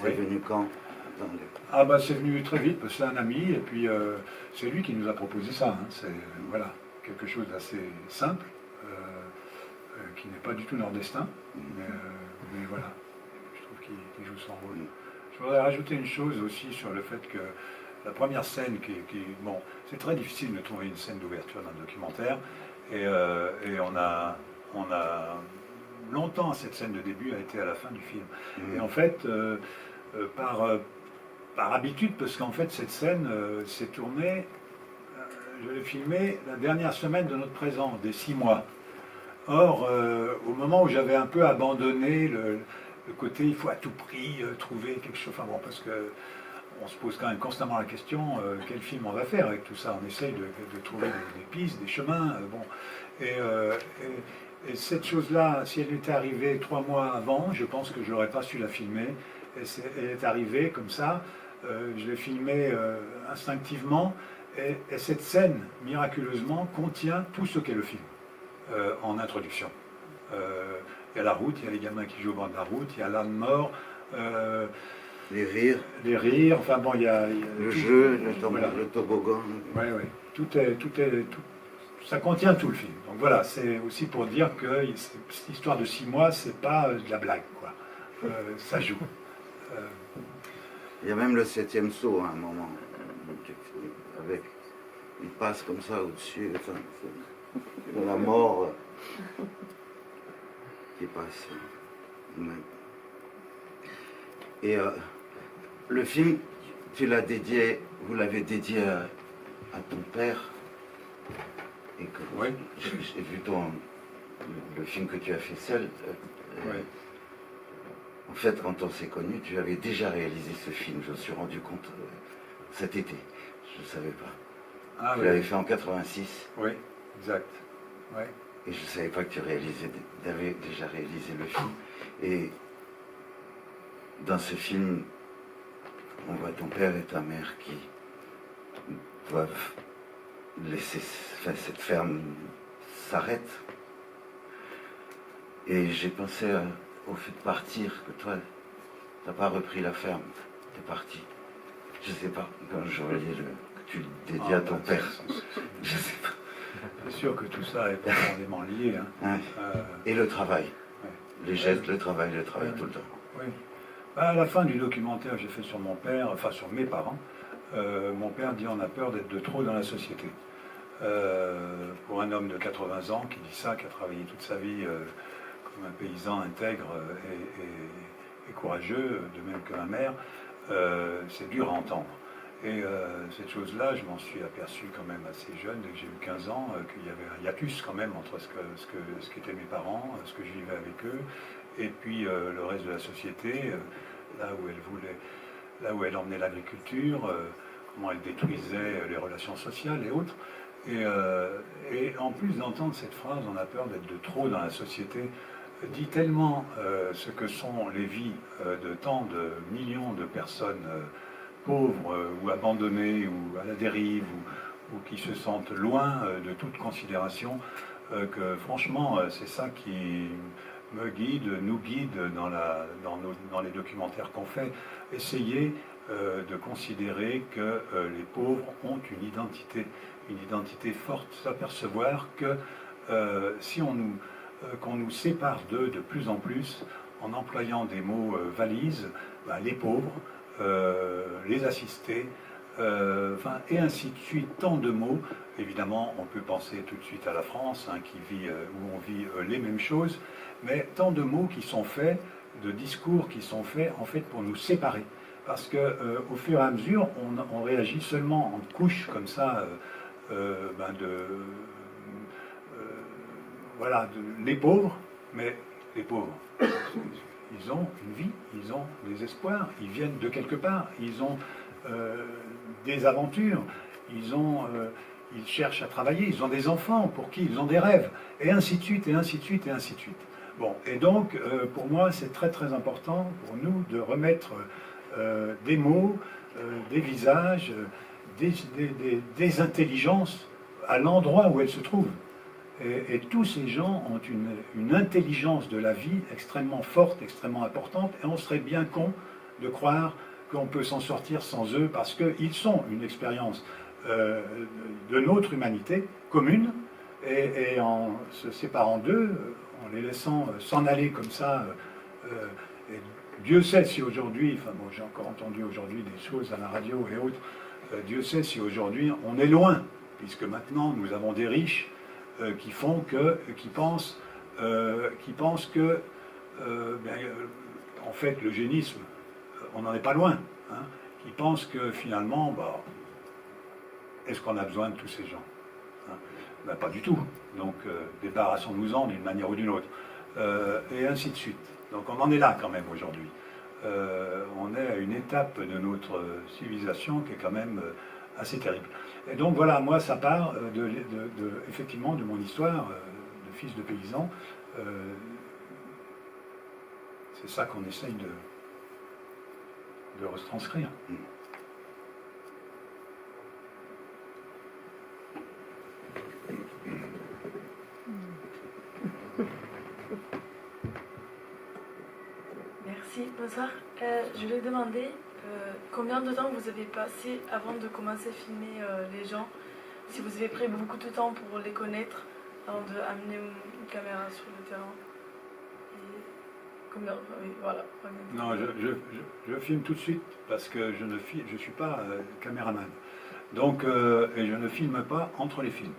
Oui. venu quand? Ah bah c'est venu très vite, parce que c'est un ami, et puis c'est lui qui nous a proposé ça. Hein. C'est voilà, quelque chose d'assez simple, qui n'est pas du tout nordestin, mais voilà, je trouve qu'il joue son rôle. Je voudrais rajouter une chose aussi sur le fait que la première scène bon, c'est très difficile de trouver une scène d'ouverture d'un documentaire, et on a longtemps, cette scène de début a été à la fin du film. Et en fait, par habitude, parce qu'en fait, cette scène s'est tournée, je l'ai filmée la dernière semaine de notre présent, des 6 mois. Or, au moment où j'avais un peu abandonné le côté, il faut à tout prix trouver quelque chose, enfin bon, parce que on se pose quand même constamment la question, quel film on va faire avec tout ça. On essaye de trouver des pistes, des chemins, bon. Et cette chose-là, si elle était arrivée 3 mois avant, je pense que je n'aurais pas su la filmer. Et elle est arrivée comme ça, je l'ai filmée instinctivement, et cette scène, miraculeusement, contient tout ce qu'est le film, en introduction. Il y a la route, il y a les gamins qui jouent au bord de la route, il y a l'âne mort, Les rires, enfin bon, il y a le tout, jeu, voilà. le toboggan. Oui, oui. Ça contient tout le film. Donc voilà, c'est aussi pour dire que cette histoire de 6 mois, c'est pas de la blague, quoi. Ça joue. Il y a même le 7e saut à un moment. Il passe comme ça au-dessus. Enfin, c'est la mort qui passe. Ouais. Et le film, vous l'avez dédié à ton père. Et que Oui. j'ai vu le film que tu as fait seul. Oui. En fait, quand on s'est connus, tu avais déjà réalisé ce film. Je me suis rendu compte cet été. Je ne savais pas. Ah, Tu oui. l'avais fait en 86. Oui, exact. Oui. Et je ne savais pas que tu avais déjà réalisé le film. Et dans ce film, on voit ton père et ta mère qui doivent laisser, cette ferme s'arrête. Et j'ai pensé au fait de partir, que toi, tu n'as pas repris la ferme, tu es parti. Je ne sais pas, quand je voyais que tu le dédies à ton père. Je ne sais pas. C'est sûr que tout ça est profondément lié. Hein. Ouais. Et le travail. Ouais. Les gestes, le travail tout le temps. Oui. À la fin du documentaire que j'ai fait sur mon père, enfin sur mes parents, mon père dit on a peur d'être de trop dans la société. Pour un homme de 80 ans qui dit ça, qui a travaillé toute sa vie comme un paysan intègre et courageux, de même que ma mère, c'est dur à entendre. Et cette chose-là, je m'en suis aperçu quand même assez jeune, dès que j'ai eu 15 ans, qu'il y avait un hiatus quand même entre ce qu'étaient mes parents, ce que je vivais avec eux, et puis le reste de la société, là où elle emmenait l'agriculture, comment elle détruisait les relations sociales et autres. Et en plus d'entendre cette phrase, on a peur d'être de trop dans la société, dit tellement ce que sont les vies de tant de millions de personnes pauvres ou abandonnées ou à la dérive ou qui se sentent loin de toute considération, que franchement c'est ça qui me guide, nous guide dans les documentaires qu'on fait. Essayer de considérer que les pauvres ont une identité forte, s'apercevoir que si qu'on nous sépare d'eux de plus en plus en employant des mots valises, les pauvres, les assistés, et ainsi de suite, tant de mots. Évidemment, on peut penser tout de suite à la France, hein, où on vit les mêmes choses, mais tant de mots qui sont faits, de discours qui sont faits, en fait, pour nous séparer. Parce que au fur et à mesure, on réagit seulement en couches comme ça, les pauvres, mais les pauvres, ils ont une vie, ils ont des espoirs, ils viennent de quelque part, ils ont des aventures, ils cherchent à travailler, ils ont des enfants pour qui ils ont des rêves, et ainsi de suite, et ainsi de suite, et ainsi de suite. Bon, et donc, pour moi, c'est très très important pour nous de remettre des mots, des visages, des intelligences à l'endroit où elles se trouvent. Et tous ces gens ont une intelligence de la vie extrêmement forte, extrêmement importante, et on serait bien con de croire qu'on peut s'en sortir sans eux, parce qu'ils sont une expérience de notre humanité commune, et en se séparant d'eux, en les laissant s'en aller comme ça. Et Dieu sait si aujourd'hui, j'ai encore entendu aujourd'hui des choses à la radio et autres, Dieu sait si aujourd'hui on est loin, puisque maintenant nous avons des riches qui pensent que, en fait, l'eugénisme, on n'en est pas loin, hein, qui pensent que finalement, est-ce qu'on a besoin de tous ces gens, hein? Pas du tout. Donc, débarrassons-nous-en d'une manière ou d'une autre, et ainsi de suite. Donc, on en est là quand même aujourd'hui. On est à une étape de notre civilisation qui est quand même assez terrible. Et donc voilà, moi ça part effectivement de mon histoire de fils de paysan. C'est ça qu'on essaye de retranscrire. Merci, bonsoir. Je voulais demander combien de temps vous avez passé avant de commencer à filmer les gens, si vous avez pris beaucoup de temps pour les connaître avant d'amener une caméra sur le terrain. Et combien, oui, voilà. Non, je filme tout de suite parce que je ne suis pas caméraman. Donc, et je ne filme pas entre les films.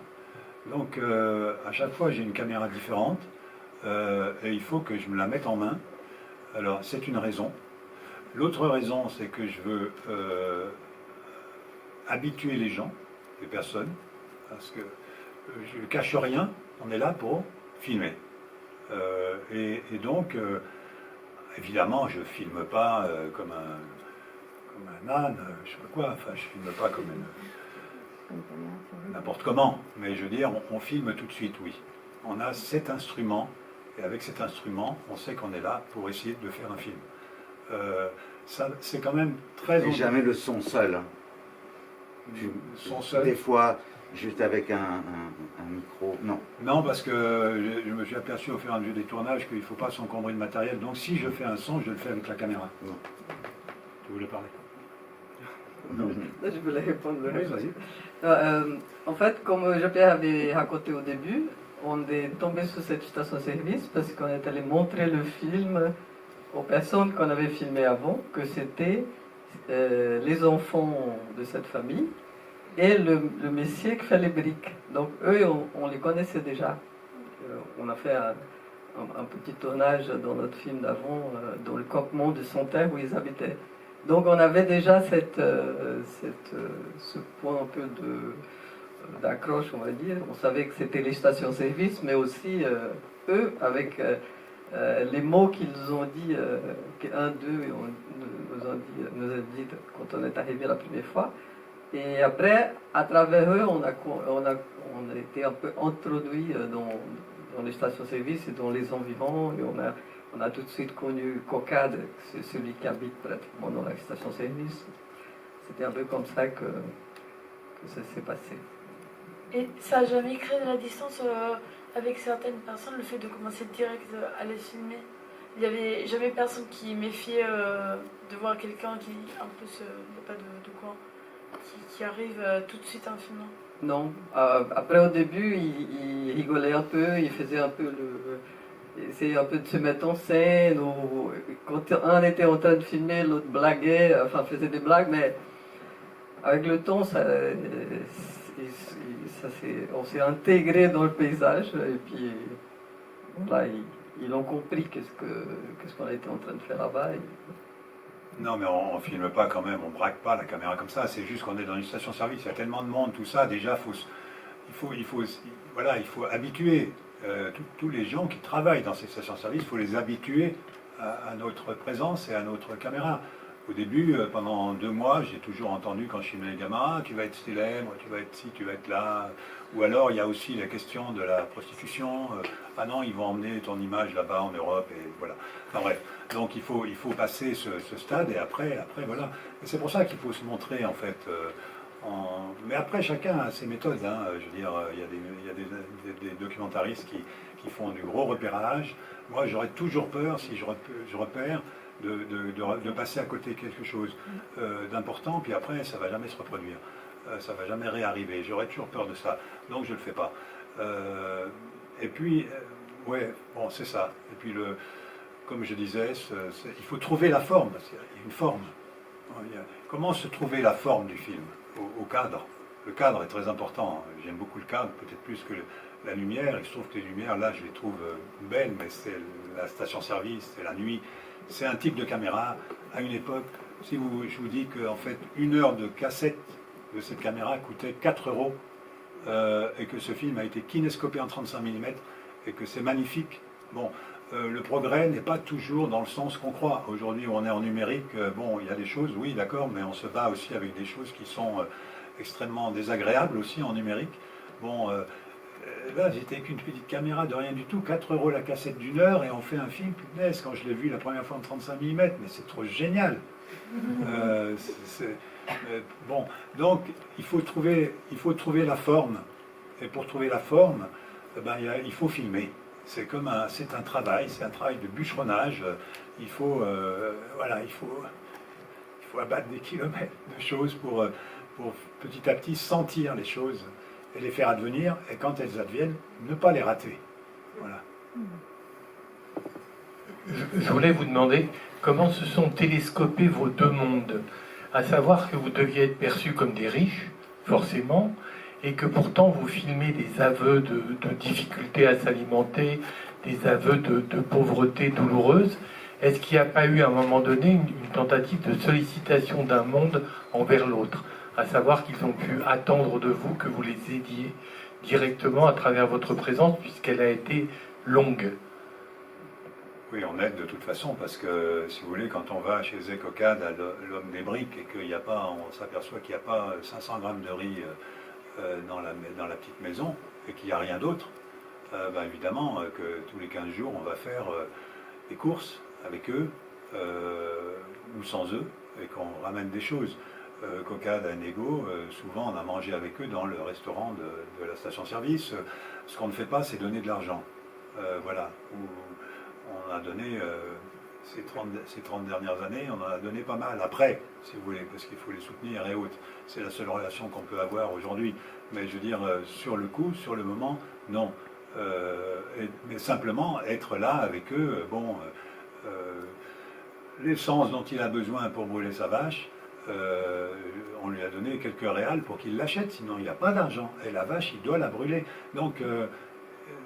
Donc, à chaque fois, j'ai une caméra différente et il faut que je me la mette en main. Alors, c'est une raison. L'autre raison, c'est que je veux habituer les gens, les personnes, parce que je ne cache rien, on est là pour filmer. Et donc, évidemment, je ne filme pas comme un âne, je ne sais pas quoi, enfin, je ne filme pas comme n'importe comment, mais je veux dire, on filme tout de suite, oui. On a cet instrument, et avec cet instrument, on sait qu'on est là pour essayer de faire un film. Ça, c'est quand même très... Et jamais le son seul. Hein. Son seul. Des fois, juste avec un micro. Non. Non, parce que je me suis aperçu au fur et à mesure des tournages qu'il ne faut pas s'encombrer de matériel. Donc si je fais un son, je le fais avec la caméra. Non. Tu voulais parler? Non. Je voulais répondre. Oui, vas-y. En fait, comme Jean-Pierre avait raconté au début, on est tombé sur cette station-service parce qu'on est allé montrer le film aux personnes qu'on avait filmées avant, que c'était les enfants de cette famille et le monsieur qui fait les briques. Donc eux, on les connaissait déjà. On a fait un petit tournage dans notre film d'avant, dans le campement de Santerre où ils habitaient. Donc on avait déjà ce point un peu d'accroche, on va dire. On savait que c'était les stations-service, mais aussi eux, avec les mots qu'ils ont dit, qu'un d'eux nous a dit quand on est arrivé la première fois. Et après, à travers eux, on a été un peu introduit dans les stations-service et dans les environs. Et on a tout de suite connu Cocade, c'est celui qui habite pratiquement dans la station-service. C'était un peu comme ça que ça s'est passé. Et ça n'a jamais créé de la distance avec certaines personnes, le fait de commencer direct à les filmer? Il n'y avait jamais personne qui méfiait de voir quelqu'un qui, en plus, pas de quoi, qui arrive tout de suite en filmant? Non. Après, au début, il rigolait un peu, il faisait un peu essayait un peu de se mettre en scène, ou quand un était en train de filmer, l'autre blaguait, enfin faisait des blagues, mais avec le temps, on s'est intégré dans le paysage et puis voilà, ils ont compris qu'est-ce qu'on était en train de faire là-bas. Non, mais on ne filme pas quand même, on braque pas la caméra comme ça, c'est juste qu'on est dans une station-service, il y a tellement de monde, tout ça, déjà, il faut habituer tous les gens qui travaillent dans ces stations-service, il faut les habituer à notre présence et à notre caméra. Au début, pendant 2 mois, j'ai toujours entendu quand je filmais les gamins, ah, tu vas être célèbre, tu vas être ci, tu vas être là. Ou alors, il y a aussi la question de la prostitution. Ah non, ils vont emmener ton image là-bas en Europe, et voilà. Enfin bref, donc il faut passer ce stade, et après voilà. Et c'est pour ça qu'il faut se montrer, en fait. Mais après, chacun a ses méthodes. Hein. Je veux dire, il y a des documentaristes qui font du gros repérage. Moi, j'aurais toujours peur, si je repère, de passer à côté de quelque chose d'important, puis après, ça ne va jamais se reproduire. Ça ne va jamais réarriver. J'aurais toujours peur de ça. Donc, je ne le fais pas. Et puis, ouais, bon, c'est ça. Et puis, comme je disais, il faut trouver la forme. Une forme. Comment se trouver la forme du film au cadre. Le cadre est très important. J'aime beaucoup le cadre, peut-être plus que la lumière. Il se trouve que les lumières, là, je les trouve belles, mais c'est la station-service, c'est la nuit. C'est un type de caméra. À une époque, je vous dis qu'en fait, 1 heure de cassette de cette caméra coûtait 4 euros, et que ce film a été kinescopé en 35 mm, et que c'est magnifique. Bon, le progrès n'est pas toujours dans le sens qu'on croit. Aujourd'hui, où on est en numérique, bon, il y a des choses, oui, d'accord, mais on se bat aussi avec des choses qui sont extrêmement désagréables aussi en numérique. Bon, là, j'étais qu'une petite caméra de rien du tout, 4 euros la cassette d'1 heure, et on fait un film, punaise, quand je l'ai vu la première fois en 35 mm, mais c'est trop génial. Bon, donc il faut trouver la forme, et pour trouver la forme, il faut filmer. C'est un travail de bûcheronnage. Il faut abattre des kilomètres de choses pour petit à petit sentir les choses et les faire advenir, et quand elles adviennent, ne pas les rater. Voilà. Je voulais vous demander comment se sont télescopés vos 2 mondes, à savoir que vous deviez être perçus comme des riches, forcément, et que pourtant vous filmez des aveux de difficultés à s'alimenter, des aveux de pauvreté douloureuse. Est-ce qu'il n'y a pas eu à un moment donné une tentative de sollicitation d'un monde envers l'autre, à savoir qu'ils ont pu attendre de vous que vous les aidiez directement à travers votre présence, puisqu'elle a été longue? Oui, on aide de toute façon, parce que, si vous voulez, quand on va chez Zekocad à l'homme des briques, et on s'aperçoit qu'il n'y a pas 500 grammes de riz dans la petite maison, et qu'il n'y a rien d'autre, évidemment que tous les 15 jours, on va faire des courses avec eux, ou sans eux, et qu'on ramène des choses. Cocad à Nego, souvent on a mangé avec eux dans le restaurant de la station-service. Ce qu'on ne fait pas, c'est donner de l'argent. Voilà. On a donné, ces 30 dernières années, on en a donné pas mal. Après, si vous voulez, parce qu'il faut les soutenir et autres. C'est la seule relation qu'on peut avoir aujourd'hui. Mais je veux dire, sur le coup, sur le moment, non. Mais simplement être là avec eux, l'essence dont il a besoin pour brûler sa vache, on lui a donné quelques réals pour qu'il l'achète, sinon il n'a pas d'argent. Et la vache, il doit la brûler. Donc,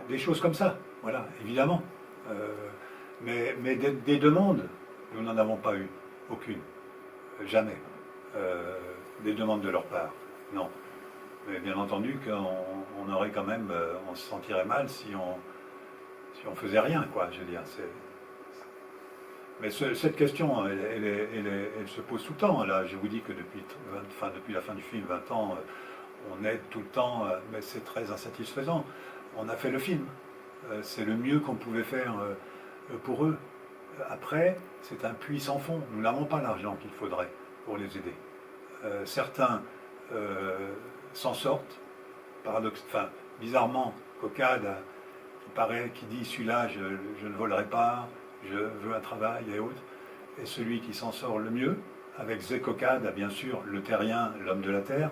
des choses comme ça, voilà, évidemment. Mais des demandes, nous n'en avons pas eu, aucune, jamais. Des demandes de leur part, non. Mais bien entendu qu'on aurait quand même, on se sentirait mal si on faisait rien, quoi, je veux dire. Mais cette question, elle se pose tout le temps. Là, je vous dis que depuis la fin du film, 20 ans, on aide tout le temps, mais c'est très insatisfaisant. On a fait le film. C'est le mieux qu'on pouvait faire pour eux. Après, c'est un puits sans fond. Nous n'avons pas l'argent qu'il faudrait pour les aider. Certains s'en sortent. Bizarrement, Cocad, qui dit celui-là, je ne volerai pas, je veux un travail et autres. Et celui qui s'en sort le mieux, avec Zekocad, bien sûr, le terrien, l'homme de la terre,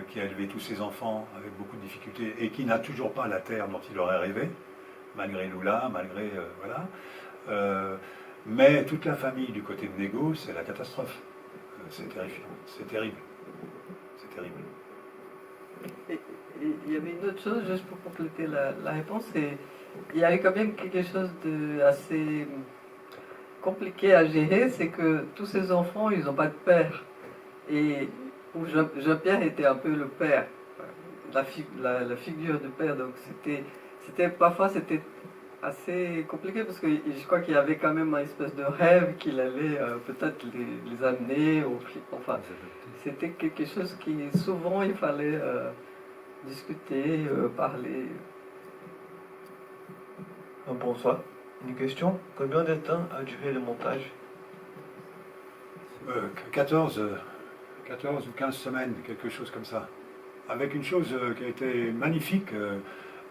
qui a élevé tous ses enfants avec beaucoup de difficultés et qui n'a toujours pas la terre dont il aurait rêvé, malgré Lula, malgré... mais toute la famille du côté de Nego, c'est la catastrophe. C'est terrifiant, c'est terrible. C'est terrible. Et il y avait une autre chose, juste pour compléter la réponse, c'est il y avait quand même quelque chose de assez compliqué à gérer, c'est que tous ces enfants, ils n'ont pas de père. Et où Jean-Pierre était un peu le père, la figure de père. Donc parfois c'était assez compliqué parce que je crois qu'il y avait quand même une espèce de rêve qu'il allait peut-être les amener. Enfin, c'était quelque chose qui souvent il fallait discuter, parler. Bonsoir. Une question. Combien de temps a duré le montage? 14 ou 15 semaines, quelque chose comme ça. Avec une chose qui a été magnifique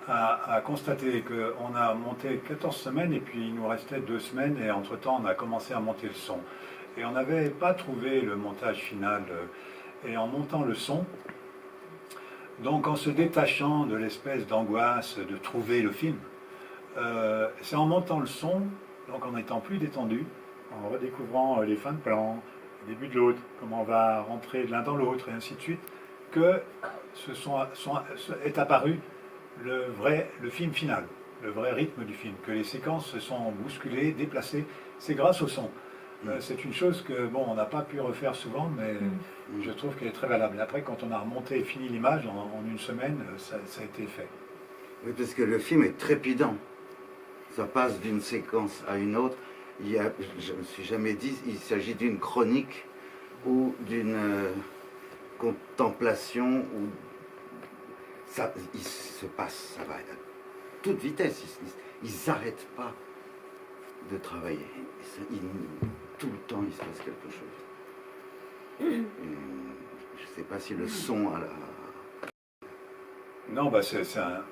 à constater, qu'on a monté 14 semaines et puis il nous restait 2 semaines et entre-temps on a commencé à monter le son. Et on n'avait pas trouvé le montage final. Et en montant le son, donc en se détachant de l'espèce d'angoisse de trouver le film, c'est en montant le son, donc en étant plus détendu, en redécouvrant les fins de plan, le début de l'autre, comment on va rentrer de l'un dans l'autre, et ainsi de suite, que est apparu le film final, le vrai rythme du film, que les séquences se sont bousculées, déplacées. C'est grâce au son. C'est une chose que, bon, on n'a pas pu refaire souvent, mais je trouve qu'elle est très valable. Après, quand on a remonté et fini l'image, en une semaine, ça a été fait. Oui, parce que le film est trépidant. Ça passe d'une séquence à une autre. Je ne me suis jamais dit il s'agit d'une chronique ou d'une contemplation où il se passe, ça va à toute vitesse. Ils n'arrêtent pas de travailler. Tout le temps, il se passe quelque chose. Et je ne sais pas si le son a la... Non, bah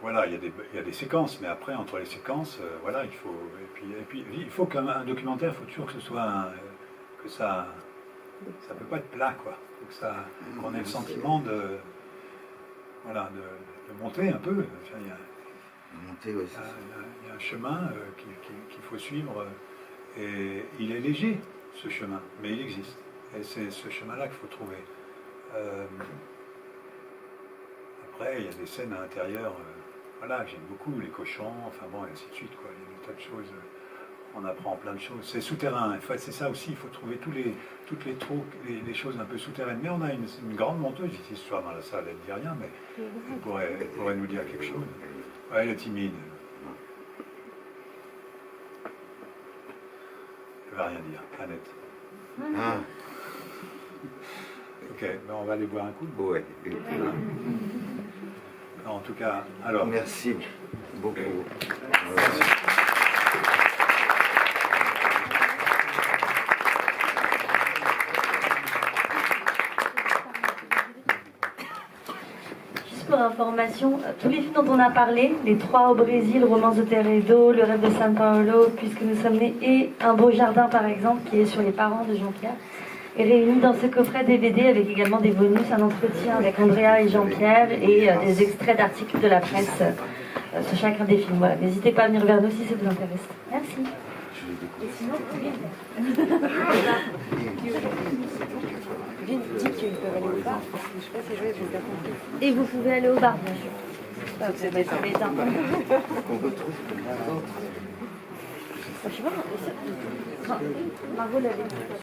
voilà, il y a des séquences, mais après, entre les séquences, voilà, il faut... Et puis il faut qu'un documentaire, il faut toujours que ce soit... que ça peut pas être plat, quoi. Il faut qu'on ait le sentiment de... Voilà, de monter un peu. Enfin, il y a un chemin qu'il faut suivre, et il est léger, ce chemin, mais il existe. Et c'est ce chemin-là qu'il faut trouver. Après, il y a des scènes à l'intérieur, voilà, j'aime beaucoup, les cochons, enfin bon, et ainsi de suite, quoi. Il y a des tas de choses, on apprend plein de choses. C'est souterrain, en fait, c'est ça aussi, il faut trouver toutes les trous, les choses un peu souterraines. Mais on a une grande monteuse ici ce soir dans la salle, elle ne dit rien, mais elle pourrait nous dire quelque chose. Ouais, elle est timide. Elle ne va rien dire, Annette. Ah. Ok, ben on va aller boire un coup. Ouais. En tout cas, alors... Merci beaucoup. Juste pour information, tous les films dont on a parlé, les 3 au Brésil, Romance de Terre et d'eau, Le rêve de San Paolo, Puisque nous sommes nés, et Un beau jardin par exemple, qui est sur les parents de Jean-Pierre, est réunis dans ce coffret DVD avec également des bonus, un entretien avec Andrea et Jean-Pierre et des extraits d'articles de la presse sur chacun des films. Voilà. N'hésitez pas à venir vers nous si ça vous intéresse. Merci. Et sinon, et vous pouvez aller au bar, bien sûr. C'est les temps. On retrouve comme ça. Je sais pas, Margot l'avait dit.